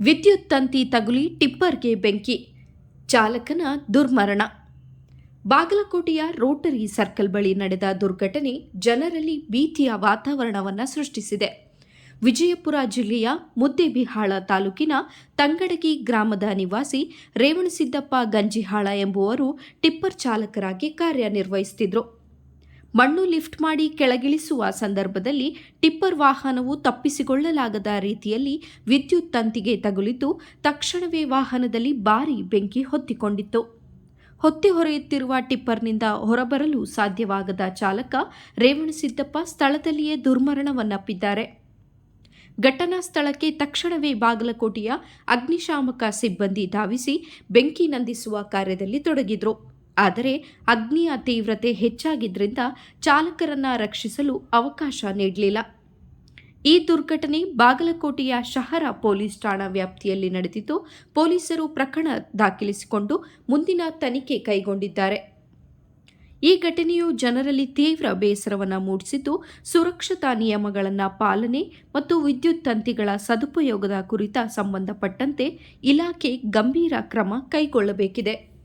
ವಿದ್ಯುತ್ ತಂತಿ ತಗುಲಿ ಟಿಪ್ಪರ್ಗೆ ಬೆಂಕಿ, ಚಾಲಕನ ದುರ್ಮರಣ. ಬಾಗಲಕೋಟೆಯ ರೋಟರಿ ಸರ್ಕಲ್ ಬಳಿ ನಡೆದ ದುರ್ಘಟನೆ ಜನರಲ್ಲಿ ಭೀತಿಯ ವಾತಾವರಣವನ್ನು ಸೃಷ್ಟಿಸಿದೆ. ವಿಜಯಪುರ ಜಿಲ್ಲೆಯ ಮುದ್ದೇಬಿಹಾಳ ತಾಲೂಕಿನ ತಂಗಡಗಿ ಗ್ರಾಮದ ನಿವಾಸಿ ರೇವಣಸಿದ್ದಪ್ಪ ಗಂಜಿಹಾಳ ಎಂಬುವರು ಟಿಪ್ಪರ್ ಚಾಲಕರಾಗಿ ಕಾರ್ಯನಿರ್ವಹಿಸುತ್ತಿದ್ದರು. ಮಣ್ಣು ಲಿಫ್ಟ್ ಮಾಡಿ ಕೆಳಗಿಳಿಸುವ ಸಂದರ್ಭದಲ್ಲಿ ಟಿಪ್ಪರ್ ವಾಹನವು ತಪ್ಪಿಸಿಕೊಳ್ಳಲಾಗದ ರೀತಿಯಲ್ಲಿ ವಿದ್ಯುತ್ ತಂತಿಗೆ ತಗುಲಿದ್ದು ತಕ್ಷಣವೇ ವಾಹನದಲ್ಲಿ ಭಾರೀ ಬೆಂಕಿ ಹೊತ್ತಿಕೊಂಡಿತ್ತು. ಹೊತ್ತಿ ಹೊರೆಯುತ್ತಿರುವ ಟಿಪ್ಪರ್ನಿಂದ ಹೊರಬರಲು ಸಾಧ್ಯವಾಗದ ಚಾಲಕ ರೇವಣಸಿದ್ದಪ್ಪ ಸ್ಥಳದಲ್ಲಿಯೇ ದುರ್ಮರಣವನ್ನಪ್ಪಿದ್ದಾರೆ. ಘಟನಾ ಸ್ಥಳಕ್ಕೆ ತಕ್ಷಣವೇ ಬಾಗಲಕೋಟೆಯ ಅಗ್ನಿಶಾಮಕ ಸಿಬ್ಬಂದಿ ಧಾವಿಸಿ ಬೆಂಕಿ ನಂದಿಸುವ ಕಾರ್ಯದಲ್ಲಿ ತೊಡಗಿದ್ರು. ಆದರೆ ಅಗ್ನಿಯ ತೀವ್ರತೆ ಹೆಚ್ಚಾಗಿದ್ದರಿಂದ ಚಾಲಕರನ್ನ ರಕ್ಷಿಸಲು ಅವಕಾಶ ನೀಡಲಿಲ್ಲ. ಈ ದುರ್ಘಟನೆ ಬಾಗಲಕೋಟೆಯ ಶಹರ ಪೊಲೀಸ್ ಠಾಣಾ ವ್ಯಾಪ್ತಿಯಲ್ಲಿ ನಡೆದಿದ್ದು, ಪೊಲೀಸರು ಪ್ರಕರಣ ದಾಖಲಿಸಿಕೊಂಡು ಮುಂದಿನ ತನಿಖೆ ಕೈಗೊಂಡಿದ್ದಾರೆ. ಈ ಘಟನೆಯು ಜನರಲ್ಲಿ ತೀವ್ರ ಬೇಸರವನ್ನು ಮೂಡಿಸಿದ್ದು, ಸುರಕ್ಷತಾ ನಿಯಮಗಳನ್ನು ಪಾಲನೆ ಮತ್ತು ವಿದ್ಯುತ್ ತಂತಿಗಳ ಸದುಪಯೋಗದ ಕುರಿತ ಸಂಬಂಧಪಟ್ಟಂತೆ ಇಲಾಖೆ ಗಂಭೀರ ಕ್ರಮ ಕೈಗೊಳ್ಳಬೇಕಿದೆ.